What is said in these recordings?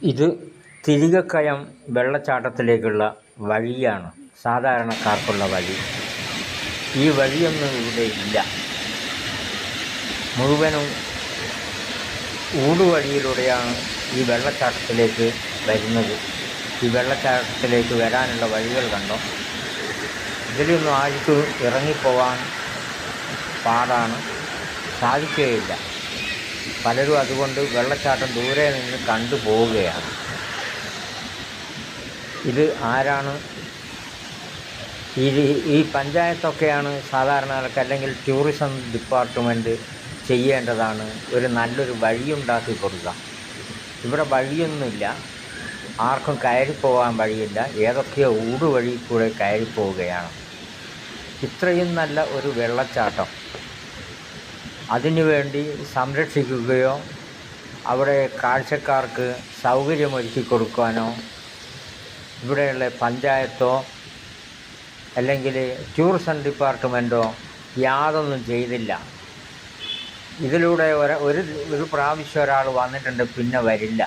ഇത് തിരികക്കയം വെള്ളച്ചാട്ടത്തിലേക്കുള്ള വഴിയാണ്, സാധാരണക്കാർക്കുള്ള വഴി. ഈ വഴിയൊന്നും ഇവിടെ ഇല്ല. മുഴുവനും ഊടുവഴിയിലൂടെയാണ് ഈ വെള്ളച്ചാട്ടത്തിലേക്ക് വരുന്നത്. ഈ വെള്ളച്ചാട്ടത്തിലേക്ക് വരാനുള്ള വഴികൾ കണ്ടോ? ഇതിലൊന്നും ആർക്കും ഇറങ്ങിപ്പോവാൻ പാടാണ്, സാധിക്കുകയില്ല. പലരും അതുകൊണ്ട് വെള്ളച്ചാട്ടം ദൂരെ നിന്ന് കണ്ടു പോവുകയാണ്. ഇത് ആരാണ്? ഈ പഞ്ചായത്തൊക്കെയാണ് സാധാരണക്കാർക്ക്, അല്ലെങ്കിൽ ടൂറിസം ഡിപ്പാർട്ട്മെൻറ്റ് ചെയ്യേണ്ടതാണ് ഒരു നല്ലൊരു വഴിയുണ്ടാക്കി കൊടുക്കുക. ഇവിടെ വഴിയൊന്നുമില്ല, ആർക്കും കയറിപ്പോകാൻ വഴിയില്ല. ഏതൊക്കെയോ ഊടുവഴി കൂടെ കയറിപ്പോവുകയാണ്. ഇത്രയും നല്ല ഒരു വെള്ളച്ചാട്ടം അതിനുവേണ്ടി സംരക്ഷിക്കുകയോ അവിടെ കാഴ്ചക്കാർക്ക് സൗകര്യമൊരുക്കി കൊടുക്കാനോ ഇവിടെയുള്ള പഞ്ചായത്തോ അല്ലെങ്കിൽ ടൂറിസം ഡിപ്പാർട്ട്മെൻറ്റോ യാതൊന്നും ചെയ്തില്ല. ഇതിലൂടെ ഒരു പ്രാവശ്യം ഒരാൾ വന്നിട്ടുണ്ട്, പിന്നെ വരില്ല.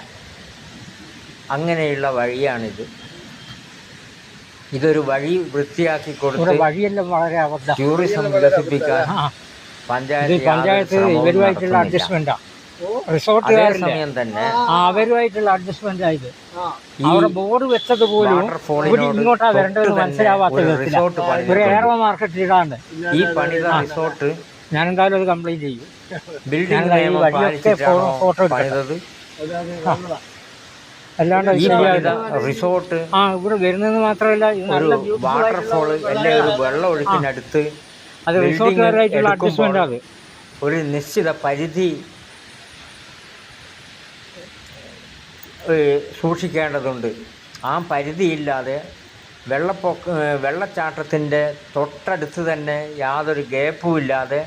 അങ്ങനെയുള്ള വഴിയാണിത്. ഇതൊരു വഴി വൃത്തിയാക്കി കൊടുത്ത് വഴിയെല്ലാം വളരെ ടൂറിസം വികസിപ്പിക്കാൻ പഞ്ചായത്ത് ഇവരുമായിട്ടുള്ള അഡ്ജസ്റ്റ്മെന്റാ. സമയം തന്നെ അവരുമായിട്ടുള്ള അഡ്ജസ്റ്റ്മെന്റ് ആയത്. അവിടെ ബോർഡ് വെച്ചത് പോലും ഇങ്ങോട്ടാ വരേണ്ടത് മനസ്സിലാവാത്ത വിധത്തിലാണ്. ഒരു എയറോ മാർക്കറ്റ് ഇടാണ്ട് ഈ പണിത റിസോർട്ട് ഞാൻ എന്തായാലും അത് കംപ്ലൈന്റ് ചെയ്യും. വഴിയൊക്കെ ഫോട്ടോ എടുത്തത് അല്ലാണ്ട് റിസോർട്ട് ഇവിടെ വരുന്നത് മാത്രമല്ല, വാട്ടർഫോൾ എല്ലാം ഒരു വെള്ളം ഒഴുക്കിനടുത്ത് അത് റിസോർട്ടുകാരായിട്ടുള്ള അഡ്ജസ്റ്റ്മെന്റ്. അത് ഒരു നിശ്ചിത പരിധി സൂക്ഷിക്കേണ്ടതുണ്ട്. ആ പരിധിയില്ലാതെ വെള്ളച്ചാട്ടത്തിൻ്റെ തൊട്ടടുത്ത് തന്നെ യാതൊരു ഗ്യാപ്പും ഇല്ലാതെ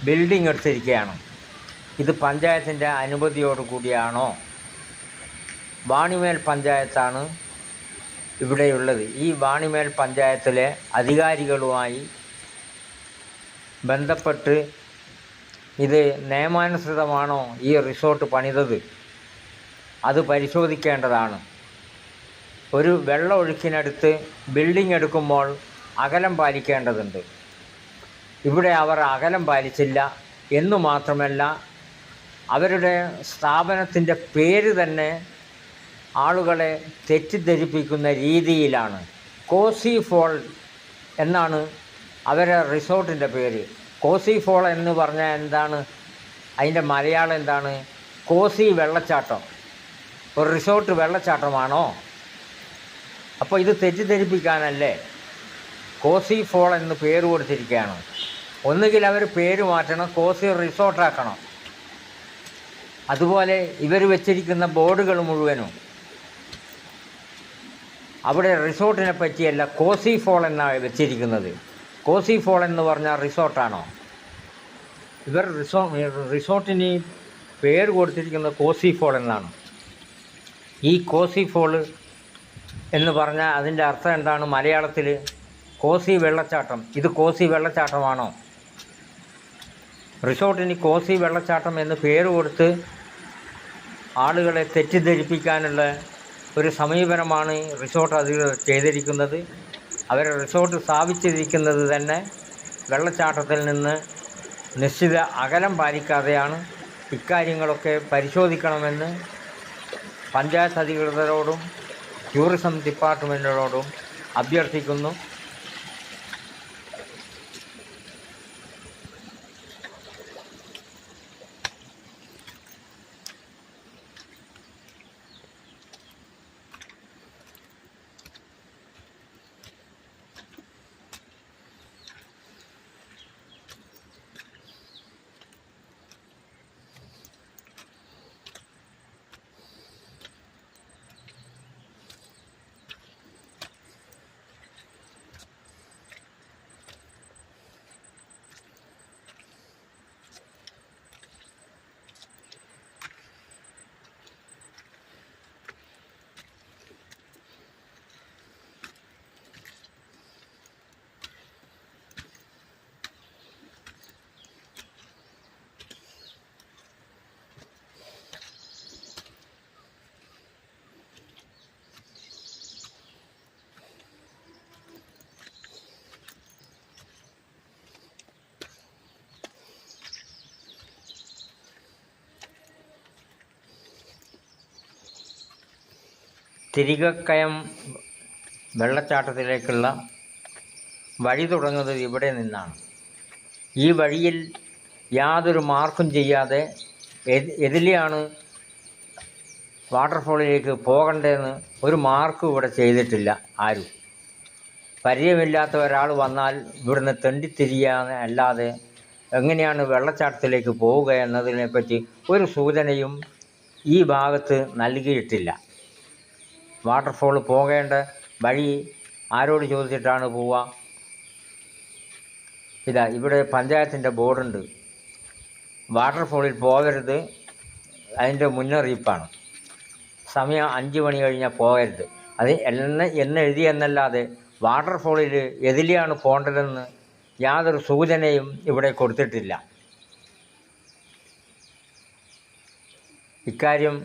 ബിൽഡിംഗ് എടുത്തിരിക്കുകയാണ്. ഇത് പഞ്ചായത്തിൻ്റെ അനുമതിയോടു കൂടിയാണോ? വാണിമേൽ പഞ്ചായത്താണ് ഇവിടെയുള്ളത്. ഈ വാണിമേൽ പഞ്ചായത്തിലെ അധികാരികളുമായി ബന്ധപ്പെട്ട് ഇത് നിയമാനുസൃതമാണോ ഈ റിസോർട്ട് പണിതത്, അത് പരിശോധിക്കേണ്ടതാണ്. ഒരു വെള്ളം ഒഴുക്കിനടുത്ത് ബിൽഡിംഗ് എടുക്കുമ്പോൾ അകലം പാലിക്കേണ്ടതുണ്ട്. ഇവിടെ അവർ അകലം പാലിച്ചില്ല എന്നു മാത്രമല്ല, അവരുടെ സ്ഥാപനത്തിൻ്റെ പേര് തന്നെ ആളുകളെ തെറ്റിദ്ധരിപ്പിക്കുന്ന രീതിയിലാണ്. കോസി ഫോൾ എന്നാണ് അവരെ റിസോർട്ടിൻ്റെ പേര്. കോസി ഫോൾ എന്ന് പറഞ്ഞാൽ എന്താണ്? അതിൻ്റെ മലയാളം എന്താണ്? കോസി വെള്ളച്ചാട്ടം. ഒരു റിസോർട്ട് വെള്ളച്ചാട്ടമാണോ? അപ്പോൾ ഇത് തെറ്റിദ്ധരിപ്പിക്കാനല്ലേ കോസി ഫോൾ എന്ന് പേര് കൊടുത്തിരിക്കുകയാണ്. ഒന്നുകിൽ അവർ പേര് മാറ്റണം, കോസി റിസോർട്ടാക്കണം. അതുപോലെ ഇവർ വെച്ചിരിക്കുന്ന ബോർഡുകൾ മുഴുവനും അവിടെ റിസോർട്ടിനെ പറ്റിയല്ല, കോസി ഫോൾ എന്നാണ് വെച്ചിരിക്കുന്നത്. കോസി ഫോൾ എന്ന് പറഞ്ഞാൽ റിസോർട്ടാണോ? ഇവർ റിസോർട്ടിന് പേര് കൊടുത്തിരിക്കുന്നത് കോസി ഫോൾ എന്നാണ്. ഈ കോസി ഫോൾ എന്ന് പറഞ്ഞാൽ അതിൻ്റെ അർത്ഥം എന്താണ് മലയാളത്തിൽ? കോസി വെള്ളച്ചാട്ടം. ഇത് കോസി വെള്ളച്ചാട്ടമാണോ? റിസോർട്ടിന് കോസി വെള്ളച്ചാട്ടം എന്ന് പേര് കൊടുത്ത് ആളുകളെ തെറ്റിദ്ധരിപ്പിക്കാനുള്ള ഒരു സമീപനമാണ് റിസോർട്ട് അധികൃതർ ചെയ്തിരിക്കുന്നത്. അവരെ റിസോർട്ട് സ്ഥാപിച്ചിരിക്കുന്നത് തന്നെ വെള്ളച്ചാട്ടത്തിൽ നിന്ന് നിശ്ചിത അകലം പാലിക്കാതെയാണ്. ഇക്കാര്യങ്ങളൊക്കെ പരിശോധിക്കണമെന്ന് പഞ്ചായത്ത് അധികൃതരോടും ടൂറിസം ഡിപ്പാർട്ട്മെൻറ്റിനോടും അഭ്യർത്ഥിക്കുന്നു. തിരികക്കയം വെള്ളച്ചാട്ടത്തിലേക്കുള്ള വഴി തുടങ്ങുന്നത് ഇവിടെ നിന്നാണ്. ഈ വഴിയിൽ യാതൊരു മാർക്കും ചെയ്യാതെ എതിലെയാണ് വാട്ടർഫോളിലേക്ക് പോകേണ്ടതെന്ന് ഒരു മാർക്കും ഇവിടെ ചെയ്തിട്ടില്ല ആരും. പരിചയമില്ലാത്ത ഒരാൾ വന്നാൽ ഇവിടുന്ന് തെണ്ടിത്തിരിയാതെ അല്ലാതെ എങ്ങനെയാണ് വെള്ളച്ചാട്ടത്തിലേക്ക് പോവുക എന്നതിനെപ്പറ്റി ഒരു സൂചനയും ഈ ഭാഗത്ത് നൽകിയിട്ടില്ല. വാട്ടർഫോൾ പോകേണ്ട വഴി ആരോട് ചോദിച്ചിട്ടാണ് പോവുക? ഇതാ ഇവിടെ പഞ്ചായത്തിൻ്റെ ബോർഡുണ്ട്. വാട്ടർഫോളിൽ പോകരുത്, അതിൻ്റെ മുന്നറിയിപ്പാണ്. സമയം 5 മണി കഴിഞ്ഞാൽ പോകരുത്. അത് എന്നെഴുതിയെന്നല്ലാതെ വാട്ടർഫോളിൽ എതിലെയാണ് പോകേണ്ടതെന്ന് യാതൊരു സൂചനയും ഇവിടെ കൊടുത്തിട്ടില്ല. ഇക്കാര്യം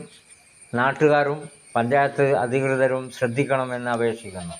നാട്ടുകാരും പഞ്ചായത്ത് അധികൃതരും ശ്രദ്ധിക്കണമെന്ന് അപേക്ഷിക്കുന്നു.